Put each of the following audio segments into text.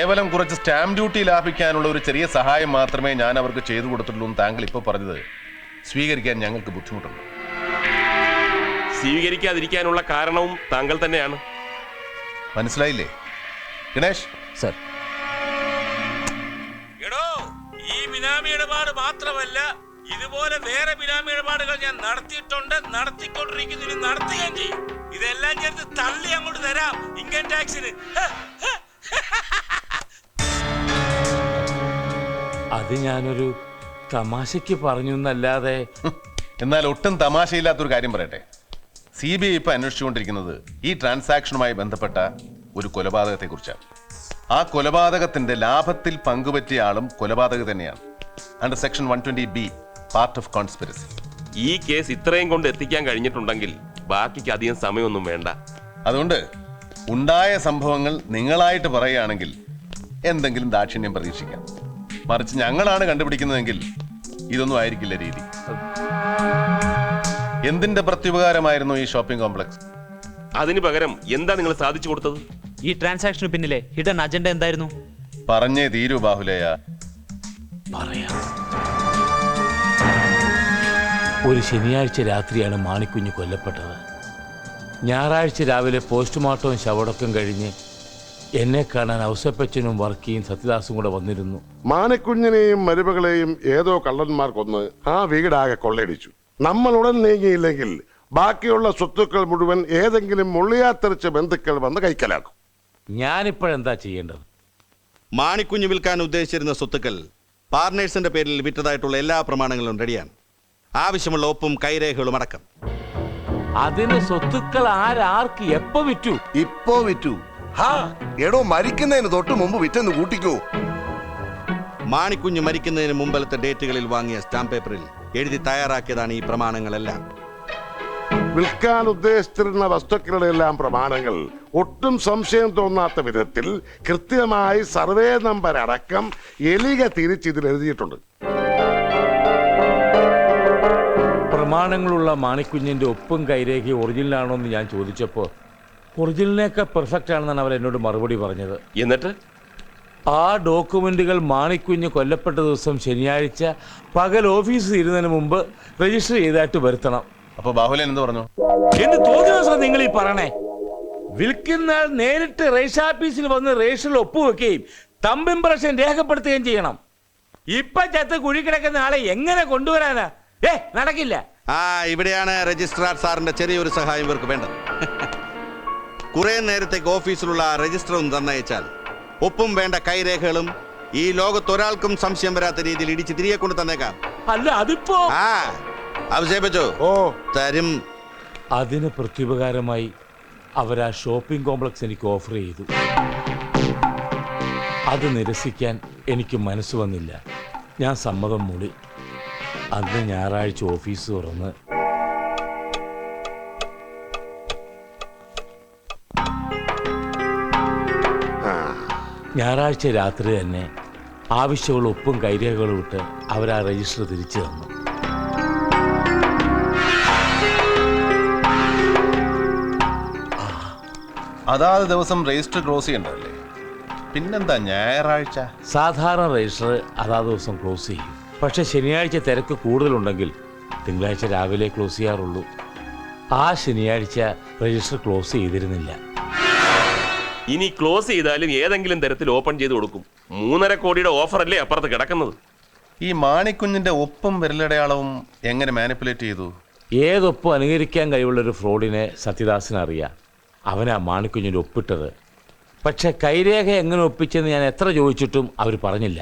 കേവലം കുറച്ച് stamp duty ലാഭിക്കാനുള്ള ഒരു ചെറിയ സഹായം മാത്രമേ ഞാൻ അവർക്ക് ചെയ്തു കൊടുത്തിട്ടുള്ളൂ എന്ന് താങ്കൾ ഇപ്പോൾ പറഞ്ഞത് സ്വീകരിക്കാൻ ഞങ്ങൾക്ക് ബുദ്ധിമുട്ടുണ്ട്. സ്വീകരിക്കാതിരിക്കാനുള്ള കാരണവും താങ്കൾ തന്നെയാണ്. മനസ്സിലായില്ലേ ഗണേഷ്? സർ, ഈ ബിനാമി ഇടപാട് മാത്രമല്ല, ഇതുപോലെ വേറെ ബിനാമി ഇടപാടുകൾ ഞാൻ നടത്തിയിട്ടുണ്ട്, നടത്തിക്കൊണ്ടിരിക്കുന്നു, നടത്തുകയും ചെയ്യും. ഇതെല്ലാം ചേർത്ത് തള്ളി അങ്ങോട്ട് തരാം ഇൻകം ടാക്സിന്. അത് ഞാനൊരു തമാശക്ക് പറഞ്ഞു എന്നല്ലാതെ. എന്നാൽ ഒട്ടും തമാശയില്ലാത്തൊരു കാര്യം പറയട്ടെ. CBI ഇപ്പൊ അന്വേഷിച്ചുകൊണ്ടിരിക്കുന്നത് ഈ ട്രാൻസാക്ഷനുമായി ബന്ധപ്പെട്ട ഒരു കൊലപാതകത്തെ കുറിച്ചാണ്. ആ കൊലപാതകത്തിന്റെ ലാഭത്തിൽ പങ്കുപറ്റിയ ആളും കൊലപാതക തന്നെയാണ്. Under section 120B part of conspiracy. ഈ കേസ് ഇത്രയും കൊണ്ട് എത്തിക്കാൻ കഴിഞ്ഞിട്ടുണ്ടെങ്കിൽ ബാക്കിക്ക് അധികം സമയമൊന്നും വേണ്ട. അതുകൊണ്ട് ഉണ്ടായ സംഭവങ്ങൾ നിങ്ങളായിട്ട് പറയുകയാണെങ്കിൽ എന്തെങ്കിലും ദാക്ഷിണ്യം പ്രതീക്ഷിക്കാം. മറിച്ച് ഞങ്ങളാണ് കണ്ടുപിടിക്കുന്നതെങ്കിൽ ഇതൊന്നും ആയിരിക്കില്ല രീതി. എന്തിന്റെ പ്രത്യുപകാരമായിരുന്നു ഈ ഷോപ്പിംഗ് കോംപ്ലക്സ്? അതിന് പകരം എന്താ നിങ്ങൾ സാധിച്ചു കൊടുത്തത്? ഈ ട്രാൻസാക്ഷന് പിന്നിലെ ഹിഡൻ അജണ്ട എന്തായിരുന്നു? പറഞ്ഞേ തീരൂ ബാഹുലേയ. പറയാം. ഒരു ശനിയാഴ്ച രാത്രിയാണ് മാണിക്കുഞ്ഞ് കൊല്ലപ്പെട്ടത്. ഞായറാഴ്ച രാവിലെ പോസ്റ്റ്മോർട്ടവും ശവടക്കം കഴിഞ്ഞ് എന്നെ കാണാൻ ഔസപ്പച്ചനും വർക്കിയും സത്യദാസും കൂടെ വന്നിരുന്നു. മാണിക്കുഞ്ഞിനെയും മരുമകളെയും ഏതോ കള്ളന്മാർ കൊന്ന് ആ വീടാകെ കൊള്ളയടിച്ചു. നമ്മൾ ഉടൻ നീങ്ങിയില്ലെങ്കിൽ ബാക്കിയുള്ള സ്വത്തുക്കൾ മുഴുവൻ ഏതെങ്കിലും മുള്ളിയാത്തെറിച്ച ബന്ധുക്കൾ വന്ന് കൈക്കലാക്കും. ഞാനിപ്പോഴെന്താ ചെയ്യേണ്ടത്? മാണിക്കുഞ്ഞ് വിൽക്കാൻ ഉദ്ദേശിച്ചിരുന്ന സ്വത്തുക്കൾ പാർട്ട്നേഴ്സിന്റെ പേരിൽ വിറ്റതായിട്ടുള്ള എല്ലാ പ്രമാണങ്ങളും റെഡിയാണ്. ആവശ്യമുള്ള ഒപ്പും കൈരേഖകളും അടക്കം. അതിന് സ്വത്തുക്കൾ ആരാർക്ക് എപ്പോ വിറ്റു? ഇപ്പോ വിറ്റു. എടോ, മരിക്കുന്നതിന് തൊട്ട് മുമ്പ് വിറ്റെന്ന് കൂട്ടിക്കോ. മാണിക്കുഞ്ഞ് മരിക്കുന്നതിന് മുമ്പലത്തെ ഡേറ്റുകളിൽ വാങ്ങിയ സ്റ്റാമ്പ് പേപ്പറിൽ എഴുതി തയ്യാറാക്കിയതാണ് ഈ പ്രമാണങ്ങളെല്ലാം. വിൽക്കാൻ ഉദ്ദേശിച്ചിരുന്ന വസ്തുക്കളുടെ എല്ലാം പ്രമാണങ്ങൾ ഒട്ടും സംശയം തോന്നാത്ത വിധത്തിൽ കൃത്യമായി സർവേ നമ്പർ അടക്കം എലിക തിരിച്ചിതിൽ എഴുതിയിട്ടുണ്ട്. പ്രമാണങ്ങളുള്ള മാണിക്കുഞ്ഞിന്റെ ഒപ്പും കൈരേഖയും ഒറിജിനലാണോ എന്ന് ഞാൻ ചോദിച്ചപ്പോൾ ഒറിജിനലിനൊക്കെ പെർഫെക്റ്റ് ആണെന്നാണ് അവർ എന്നോട് മറുപടി പറഞ്ഞത്. എന്നിട്ട് ആ ഡോക്യുമെന്റുകൾ മാണിക്കുഞ്ഞ് കൊല്ലപ്പെട്ട ദിവസം ശനിയാഴ്ച പകൽ ഓഫീസിൽ ഇരുന്നതിന് മുമ്പ് രജിസ്റ്റർ ചെയ്തായിട്ട് വരുത്തണം. അപ്പൊ ബാഹുലൻ എന്ത് പറഞ്ഞു? എന്ന് തോന്നിയ ദിവസം നിങ്ങൾ ഈ പറയണേ. വിൽക്കുന്ന ആൾ നേരിട്ട് രജിസ്റ്റർ ഓഫീസിൽ വന്ന് രജിസ്റ്ററിൽ ഒപ്പുവെക്കുകയും തമ്പ് ഇംപ്രഷൻ രേഖപ്പെടുത്തുകയും ചെയ്യണം. ഇപ്പൊ ചത്ത് കുഴി കിടക്കുന്ന ആളെ എങ്ങനെ കൊണ്ടുവരാനാ? നടക്കില്ല. ഇവിടെയാണ് രജിസ്ട്രാർ സാറിന്റെ ചെറിയൊരു സഹായം ഇവർക്ക് വേണ്ടത്. കുറെ നേരത്തേക്ക് ഓഫീസിലുള്ള രജിസ്റ്റർ ഒന്ന് തന്നയച്ചാൽ ഒപ്പും വേണ്ട കൈരേഖകളും ഈ ലോകത്തൊരാൾക്കും സംശയം വരാത്ത രീതിയിൽ ഇടിച്ച് തിരികെ കൊണ്ട് തന്നേക്കാം. അല്ല, അതിപ്പോ അവശേപിച്ചോ തരും. അതിന് പ്രത്യുപകാരമായി അവർ ആ ഷോപ്പിംഗ് കോംപ്ലക്സ് എനിക്ക് ഓഫർ ചെയ്തു. അത് നിരസിക്കാൻ എനിക്ക് മനസ്സ് വന്നില്ല. ഞാൻ സമ്മതം മൂടി. അന്ന് ഞായറാഴ്ച ഓഫീസ് തുറന്ന് ഞായറാഴ്ച രാത്രി തന്നെ ആവശ്യമുള്ള ഒപ്പും കൈരേഖകളും ഇട്ട് അവർ ആ രജിസ്റ്റർ തിരിച്ചു തന്നു. അതാത് ദിവസം രജിസ്റ്റർ ക്ലോസ് ചെയ്യണ്ടല്ലേ? പിന്നെന്താ ഞായറാഴ്ച? സാധാരണ രജിസ്റ്റർ അതാത് ദിവസം ക്ലോസ് ചെയ്യും. പക്ഷെ ശനിയാഴ്ച തിരക്ക് കൂടുതലുണ്ടെങ്കിൽ തിങ്കളാഴ്ച രാവിലെ ക്ലോസ് ചെയ്യാറുള്ളൂ. ആ ശനിയാഴ്ച രജിസ്റ്റർ ക്ലോസ് ചെയ്തിരുന്നില്ല. ഇനി ക്ലോസ് ചെയ്താലും ഏതെങ്കിലും തരത്തിൽ ഓപ്പൺ ചെയ്ത് കൊടുക്കും. 3.5 കോടിയുടെ ഓഫറല്ലേ അപ്പുറത്ത് കിടക്കുന്നത്. ഈ മാണിക്കുഞ്ഞിന്റെ ഒപ്പും വിരലടയാളവും എങ്ങനെ മാനിപ്പുലേറ്റ് ചെയ്തു? ഏതൊപ്പം അനുകരിക്കാൻ കഴിവുള്ളൊരു ഫ്രോഡിനെ സത്യദാസിന് അറിയാം. അവനാ മാണിക്കുഞ്ഞിൻ്റെ ഒപ്പിട്ടത്. പക്ഷെ കൈരേഖ എങ്ങനെ ഒപ്പിച്ചെന്ന് ഞാൻ എത്ര ചോദിച്ചിട്ടും അവർ പറഞ്ഞില്ല.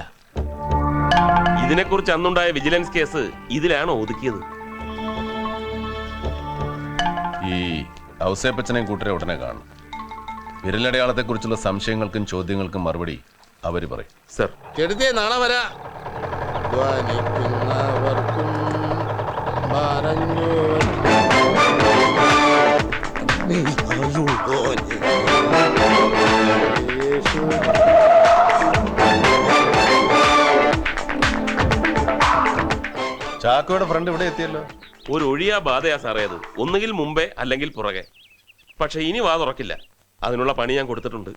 ഇതിനെക്കുറിച്ച് അന്നുണ്ടായ വിജിലൻസ് കേസ് ഇതിലാണ് ഒതുക്കിയത്. ഈ ഔസേപ്പച്ചനെയും കൂട്ടരെ ഉടനെ കാണും. വിരലടയാളത്തെക്കുറിച്ചുള്ള സംശയങ്ങൾക്കും ചോദ്യങ്ങൾക്കും മറുപടി അവര് പറയും. സർ, കെടുത്തിയ നാളെ വരാ. ചാക്കോയുടെ ഫ്രണ്ട് ഇവിടെ എത്തിയല്ലോ. ഒരു ഒഴിയാ ബാധയാ സാറേ അത്. ഒന്നുകിൽ മുമ്പേ അല്ലെങ്കിൽ പുറകെ. പക്ഷെ ഇനി വാ തുറക്കില്ല. അതിനുള്ള പണി ഞാൻ കൊടുത്തിട്ടുണ്ട്.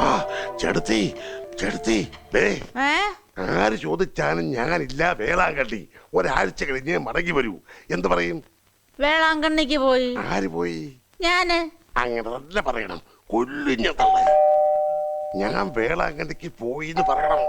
ആ, ചെടുത്തി ചെടുത്തി ദേ, ആര് ചോദിച്ചാലും ഞാനില്ല വേളാങ്കണ്ണി. ഒരാഴ്ച കഴിഞ്ഞ് മടങ്ങി വരൂ. എന്ത് പറയും? വേളാങ്കണ്ണിക്ക് പോയി. ആര് പോയി? ഞാന്. അങ്ങനെ തന്നെ പറയണം. കൊല്ലിഞ്ഞ തള്ളേ. ഞാൻ വേളാങ്കണ്ണിക്ക് പോയി എന്ന് പറയണം.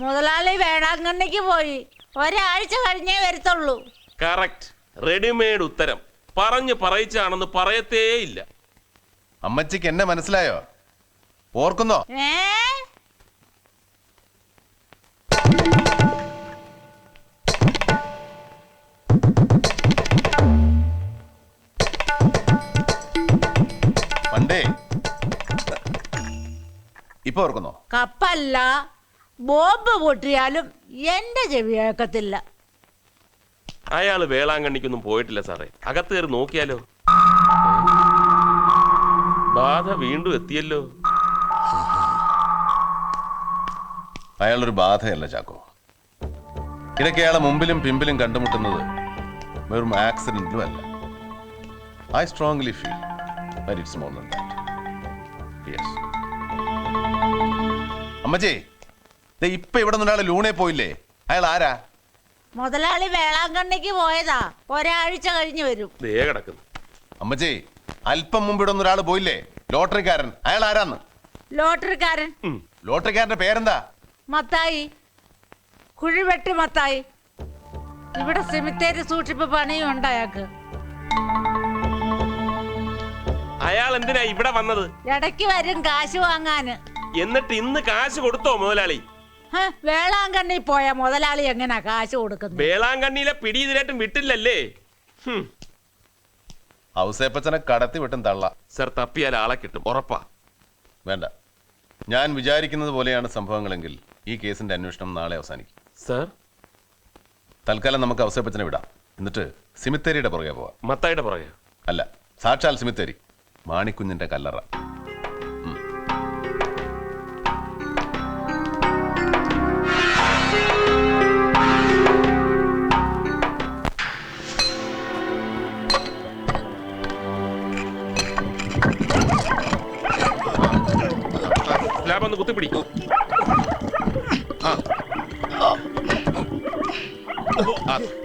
മുതലാളി വേളാങ്കണ്ണിക്ക് പോയി. ഒരാഴ്ച കഴിഞ്ഞേ വരത്തുള്ളൂ. കറക്റ്റ്. റെഡിമെയ്ഡ് ഉത്തരം. പറഞ്ഞു പറയിച്ചാണെന്ന് പറയത്തേ ഇല്ല. അമ്മച്ചിക്ക് എന്നെ മനസ്സിലായോ? ഓർക്കുന്നോ? പണ്ടേ ഇപ്പൊ ഓർക്കുന്നോ? കപ്പല്ല, ബോംബ് പൊട്ടിയാലും എന്റെ ചെവി കേൾക്കത്തില്ല. അയാള് വേളാങ്കണ്ണിക്കൊന്നും പോയിട്ടില്ല സാറേ. അകത്ത് കയറി നോക്കിയാലോ? ബാധ വീണ്ടും എത്തിയല്ലോ. അയാളൊരു ബാധയല്ല ചാക്കോ. ഇതൊക്കെ അയാളെ മുമ്പിലും പിമ്പിലും കണ്ടുമുട്ടുന്നത് വെറും ആക്സിഡന്റിലും അല്ല. I strongly feel that it's more than that. Yes. അമ്മച്ചി, ദേ ഇപ്പൊ ഇവിടെ നിന്നൊരാള് ലൂണേ പോയില്ലേ? അയാൾ ആരാ? മുതലാളി വേളാങ്കണ്ണിക്ക് പോയതാ. ഒരാഴ്ച കഴിഞ്ഞ് വരും. ദേ കിടക്കുന്നു. അമ്മച്ചി, അല്പം മുമ്പ് ഇവിടെ ഒരാൾ പോയില്ലേ? ലോട്ടറിക്കാരൻ. അയാൾ ആരാന്ന്? ലോട്ടറിക്കാരൻ. ലോട്ടറിക്കാരന്റെ പേരെന്താ? മത്തായി. കുഴിവെട്ടി മത്തായി. ഇവിടെ സെമിത്തേരി സൂക്ഷിപ്പ് പണിയും ഉണ്ട് അയാൾക്ക്. അയാൾ എന്തിനാ ഇവിടെ വന്നത്? ഇടയ്ക്ക് വരും കാശ് വാങ്ങാന്. എന്നിട്ട് ഇന്ന് കാശ് കൊടുത്തോ മുതലാളി? വേളാങ്കണ്ണി പോയ മുതലാളി എങ്ങനാ കാശ് കൊടുക്കുന്നത്? വേളാങ്കണ്ണിയിലെ പിടി ഇതിനായിട്ടും വിട്ടില്ലല്ലേ? ഔസേപ്പച്ചനെ കടത്തി വിട്ടും തള്ള. സർ, തപ്പിയാൽ ആളെ കിട്ടും, ഉറപ്പാ. വേണ്ട, ഞാൻ വിചാരിക്കുന്നത് പോലെയാണ് സംഭവങ്ങളെങ്കിൽ ഈ കേസിന്റെ അന്വേഷണം നാളെ അവസാനിക്കും. സർ, തൽക്കാലം നമുക്ക് ഔസേപ്പച്ചനെ വിടാം. എന്നിട്ട് സിമിത്തേരിയുടെ പുറകെ പോവാം. മത്തായിയുടെ പുറകെ? അല്ല, സാക്ഷാൽ സിമിത്തേരി, മാണിക്കുഞ്ഞിന്റെ കല്ലറ. സ്ലാബ് ഒന്ന് കുത്തിപ്പിടി.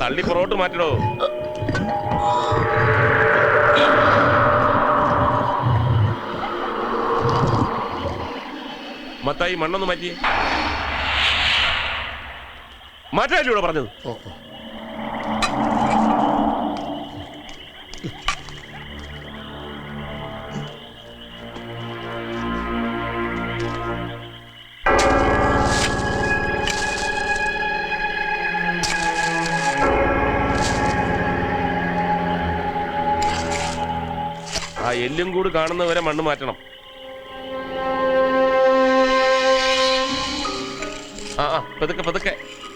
തള്ളി പുറകോട്ട് മാറ്റണോ? മത്തായി, മണ്ണൊന്ന് മാറ്റി. മാറ്റായിലൂടെ പറഞ്ഞത്. ആ എല്ലും കൂടി കാണുന്നവരെ മണ്ണ് മാറ്റണം. പതുക്കെ പതുക്കെ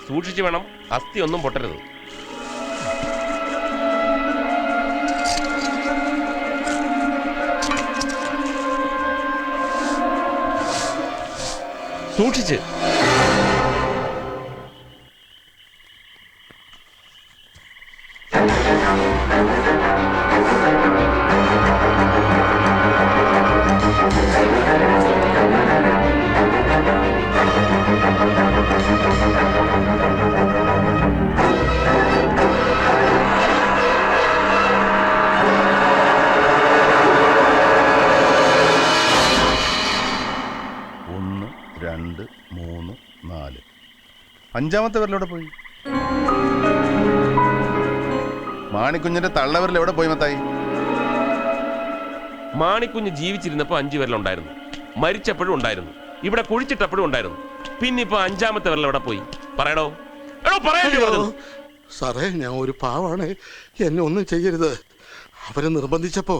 സൂക്ഷിച്ചു വേണം. അസ്ഥി ഒന്നും പൊട്ടരുത്. സൂക്ഷിച്ച്. അഞ്ചാമത്തെ വിരലെവിടെ പോയി? മാണിക്കുഞ്ഞിന്റെ തള്ളവിരൽ എവിടെ പോയി മത്തായി? മാണിക്കുഞ്ഞ് ജീവിച്ചിരുന്നപ്പോ 5 വിരലുണ്ടായിരുന്നു, മരിച്ചപ്പോഴും ഉണ്ടായിരുന്നു, ഇവിടെ കുഴിച്ചിട്ടപ്പോഴും ഉണ്ടായിരുന്നു. പിന്നിപ്പോ 5ാമത്തെ വിരൽ എവിടെ പോയി? പറയടോ. സാറേ, ഞാൻ ഒരു പാവാണ്. എന്നെ ഒന്നും ചെയ്യരുത്. അവരെ നിർബന്ധിച്ചപ്പോ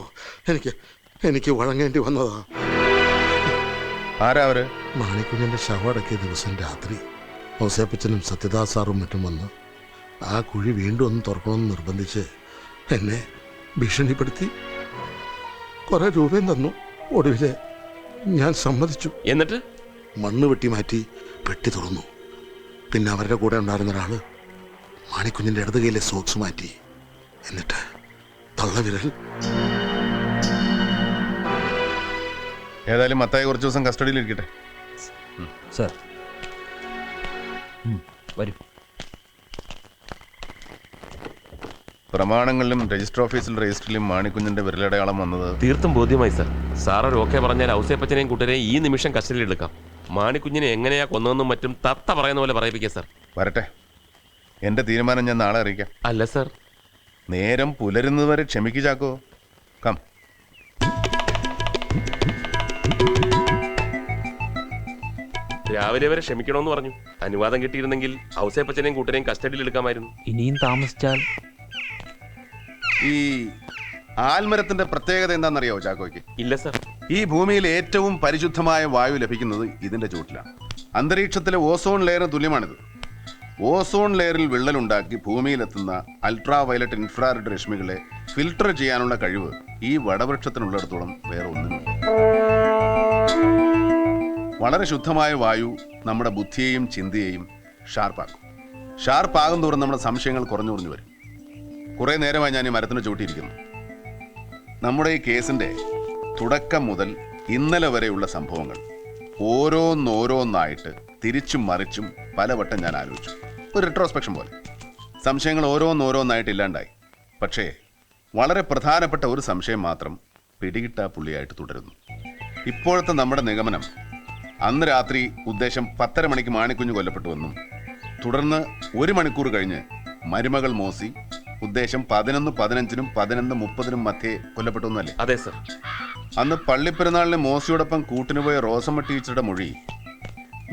എനിക്ക് വഴങ്ങേണ്ടി വന്നതാ. ആരാ അവര്? മാണിക്കുഞ്ഞിന്റെ ശവടക്കിയ ദിവസം രാത്രി ഔസേപ്പച്ചനും സത്യദാസ് സാറും മറ്റും വന്ന് ആ കുഴി വീണ്ടും ഒന്ന് തുറക്കണമെന്ന് നിർബന്ധിച്ച് എന്നെ ഭീഷണിപ്പെടുത്തി. കുറെ രൂപയും തന്നു. ഒടുവില് ഞാൻ സമ്മതിച്ചു. എന്നിട്ട് മണ്ണ് വെട്ടി മാറ്റി പെട്ടി തുറന്നു. പിന്നെ അവരുടെ കൂടെ ഉണ്ടായിരുന്ന ഒരാള് മാണിക്കുഞ്ഞിന്റെ ഇടത് കൈയിലെ സോക്സ് മാറ്റി. എന്നിട്ട് തള്ളവിരൽ. ഏതായാലും മത്തായി കുറച്ച് ദിവസം കസ്റ്റഡിയിൽ ഇരിക്കട്ടെ. സർ വരൂ. പ്രമാണങ്ങളിലും രജിസ്റ്റർ ഓഫീസിൽ രജിസ്റ്ററിലും മാണിക്കുഞ്ഞിന്റെ വിരലടയാളം വന്നത് തീർത്തും ബോധ്യമായി സർ. സാറൊരു ഓക്കെ പറഞ്ഞാൽ ഔസേപ്പച്ചനെയും കൂട്ടരെയും ഈ നിമിഷം കസ്റ്റഡിയിൽ എടുക്കാം. മാണിക്കുഞ്ഞിനെ എങ്ങനെയാ കൊന്നതെന്നും മറ്റും തത്ത പറയുന്ന പോലെ പറയിപ്പിക്കാം സർ. വരട്ടെ, എന്റെ തീരുമാനം ഞാൻ നാളെ അറിയിക്കാം. അല്ല സർ, നേരം പുലരുന്നതുവരെ ക്ഷമിക്കു ചാക്കോ. കം. രാവിലെ വരെ ക്ഷമിക്കണമെന്ന് പറഞ്ഞു. അനുവാദം കിട്ടിയിരുന്നെങ്കിൽ ഔസേപ്പച്ചനെയും കൂട്ടരെയും കസ്റ്റഡിയിൽ എടുക്കാമായിരുന്നു. ഇനിയും താമസിച്ചാൽ ഈ ആൽമരത്തിന്റെ പ്രത്യേകത എന്താണെന്നറിയാവോ ചാക്കോയ്ക്ക്? ഇല്ല സർ. ഈ ഭൂമിയിൽ ഏറ്റവും പരിശുദ്ധമായ വായു ലഭിക്കുന്നത് ഇതിന്റെ ചൂട്ടിലാണ്. അന്തരീക്ഷത്തിലെ ഓസോൺ ലെയറിന് തുല്യമാണിത്. ഓസോൺ ലെയറിൽ വിള്ളലുണ്ടാക്കി ഭൂമിയിലെത്തുന്ന അൾട്രാ വയലറ്റ് ഇൻഫ്രാറെഡ് രശ്മികളെ ഫിൽട്ടർ ചെയ്യാനുള്ള കഴിവ് ഈ വടവൃക്ഷത്തിനുള്ളിടത്തോളം വേറെ ഒന്നുമില്ല. വളരെ ശുദ്ധമായ വായു നമ്മുടെ ബുദ്ധിയെയും ചിന്തയെയും ഷാർപ്പാക്കും. ഷാർപ്പാകും തോറും നമ്മുടെ സംശയങ്ങൾ കുറഞ്ഞു കുറഞ്ഞു വരും. കുറേ നേരമായി ഞാൻ ഈ മരത്തിന് ചൂട്ടിയിരിക്കുന്നു. നമ്മുടെ ഈ കേസിന്റെ തുടക്കം മുതൽ ഇന്നലെ വരെയുള്ള സംഭവങ്ങൾ ഓരോന്നോരോന്നായിട്ട് തിരിച്ചും മറിച്ചും പലവട്ടം ഞാൻ ആലോചിച്ചു. ഒരു റിട്രോസ്പെക്ഷൻ പോലെ സംശയങ്ങൾ ഓരോന്നോരോന്നായിട്ട് ഇല്ലാണ്ടായി. പക്ഷേ വളരെ പ്രധാനപ്പെട്ട ഒരു സംശയം മാത്രം പിടികിട്ടാ പുള്ളിയായിട്ട് തുടരുന്നു. ഇപ്പോഴത്തെ നമ്മുടെ നിഗമനം അന്ന് രാത്രി ഉദ്ദേശം 10:30 മണിക്ക് മാണിക്കുഞ്ഞ് കൊല്ലപ്പെട്ടുവെന്നും തുടർന്ന് 1 മണിക്കൂർ കഴിഞ്ഞ് മരുമകൾ മോസി ഉദ്ദേശം 11:15-നും 11:30-നും മധ്യേ കൊല്ലപ്പെട്ടൊന്നല്ലേ? അതെ സർ. അന്ന് പള്ളിപ്പെരുന്നാളിന് മോസിയോടൊപ്പം കൂട്ടിന് പോയ റോസമ്മ ടീച്ചറുടെ മൊഴി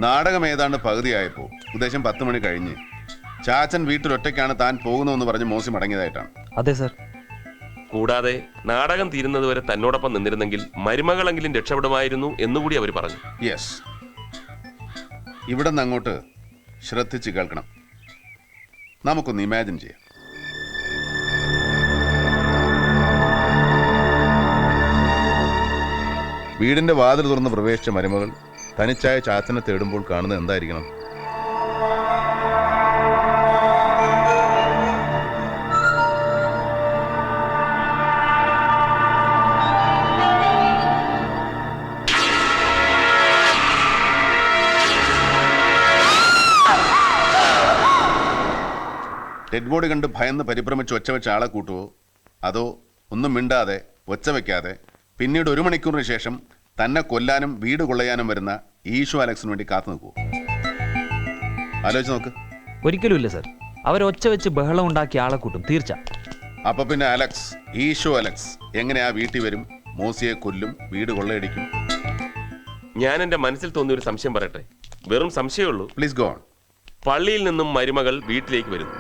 നാടകം ഏതാണ്ട് പകുതിയായപ്പോൾ ഉദ്ദേശം 10 മണി കഴിഞ്ഞ് ചാച്ചൻ വീട്ടിലൊറ്റയ്ക്കാണ് താൻ പോകുന്നതെന്ന് പറഞ്ഞ് മോസി മടങ്ങിയതായിട്ടാണ്. അതെ സർ. കൂടാതെ നാടകം തീരുന്നതുവരെ തന്നോടൊപ്പം നിന്നിരുന്നെങ്കിൽ മരുമകളെങ്കിലും രക്ഷപ്പെടുമായിരുന്നു എന്നുകൂടി അവർ പറഞ്ഞു. യെസ്, ഇവിടെ നിന്ന് അങ്ങോട്ട് ശ്രദ്ധിച്ച് കേൾക്കണം. നമുക്കൊന്ന് ഇമാജിൻ ചെയ്യാം. വീടിന്റെ വാതിൽ തുറന്ന് പ്രവേശിച്ച മരുമകൾ തനിച്ചായ ചാച്ചനെ തേടുമ്പോൾ കാണുന്നത് എന്തായിരിക്കണം? ഡെഡ് ബോഡി കണ്ട് ഭയന്ന് പരിഭ്രമിച്ച് ഒച്ച വെച്ച ആളെ കൂട്ടുവോ, അതോ ഒന്നും മിണ്ടാതെ ഒച്ച വയ്ക്കാതെ പിന്നീട് 1 മണിക്കൂറിന് ശേഷം തന്നെ കൊല്ലാനും വീട് കൊള്ളയാനും വരുന്ന ഈശോ അലക്സിന് വേണ്ടി കാത്തു നിൽക്കുവോ? ആലോചിച്ച് നോക്ക്. ഒരിക്കലും ഇല്ല സർ. അവരൊച്ച വെച്ച് ബഹളം ഉണ്ടാക്കിയ ആളെ കൂട്ടും, തീർച്ച. അപ്പൊ പിന്നെ അലക്സ്, ഈശോ അലക്സ് എങ്ങനെയാ വീട്ടിൽ വരും, മോസിയെ കൊല്ലും, വീട് കൊള്ളയടിക്കും? ഞാൻ എൻ്റെ മനസ്സിൽ തോന്നിയൊരു സംശയം പറയട്ടെ. വെറും സംശയമുള്ളൂ. Please go on. പള്ളിയിൽ നിന്നും മരുമകൾ വീട്ടിലേക്ക് വരുന്നു.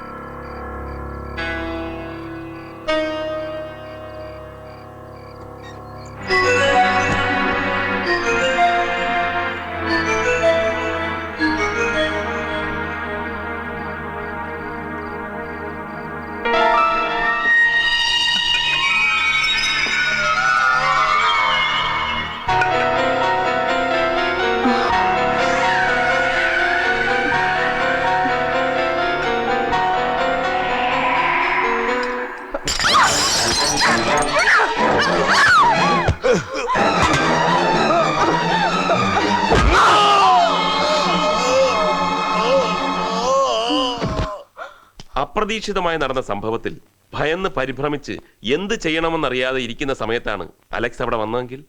അപ്രതീക്ഷിതമായി നടന്ന സംഭവത്തിൽ ഭയന്ന് പരിഭ്രമിച്ച് എന്ത് ചെയ്യണമെന്നറിയാതെ ഇരിക്കുന്ന സമയത്താണ് അലക്സ് അവിടെ വന്നതെങ്കിൽ?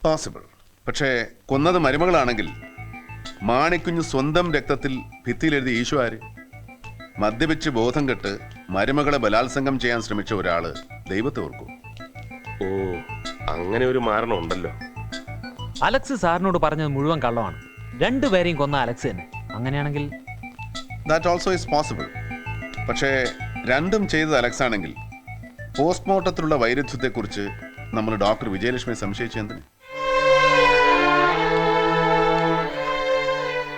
പോസിബിൾ. പക്ഷേ കൊന്നത് മരുമകളാണെങ്കിൽ മാണിക്കുഞ്ഞ് സ്വന്തം രക്തത്തിൽ ഭിത്തിയിലെഴുതി ഈശോ ആര്? മദ്യപിച്ച് ബോധം കെട്ട് മരുമകളെ ബലാത്സംഗം ചെയ്യാൻ ശ്രമിച്ച ഒരാള് ദൈവത്തെ ഓർക്കും. ഓ, അങ്ങനെ ഒരു മാരണം ഉണ്ടല്ലോ. അലക്സ് സാറിനോട് പറഞ്ഞത് മുഴുവൻ കള്ളമാണ്. രണ്ടുപേരെയും കൊന്ന അലക്സ് തന്നെ. അങ്ങനെയാണെങ്കിൽ ദാറ്റ് ഓൾസോ ഈസ് പോസിബിൾ. പക്ഷേ രണ്ടും ചെയ്തത് അലക്സ് ആണെങ്കിൽ പോസ്റ്റ്മോർട്ടത്തിലുള്ള വൈരുദ്ധ്യത്തെക്കുറിച്ച് നമ്മൾ ഡോക്ടർ വിജയലക്ഷ്മിയെ സംശയിച്ചെന്തിന്?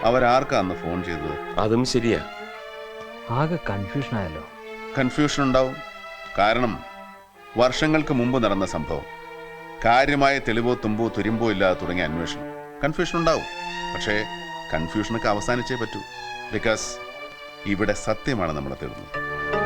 അവരാർക്കാ അന്ന് ഫോൺ ചെയ്തത്? അതും ശരിയാ. ആകെ കൺഫ്യൂഷൻ ആയല്ലോ. കൺഫ്യൂഷൻ ഉണ്ടാവും. കാരണം വർഷങ്ങൾക്ക് മുമ്പ് നടന്ന സംഭവം, കാര്യമായ തെളിവോ തുമ്പോ തുരുമ്പോ ഇല്ലാതെ തുടങ്ങിയ അന്വേഷണം, കൺഫ്യൂഷൻ ഉണ്ടാവും. പക്ഷേ കൺഫ്യൂഷനൊക്കെ അവസാനിച്ചേ പറ്റൂ. ബിക്കോസ് ഇവിടെ സത്യമാണ് നമ്മളെ തേടുന്നത്.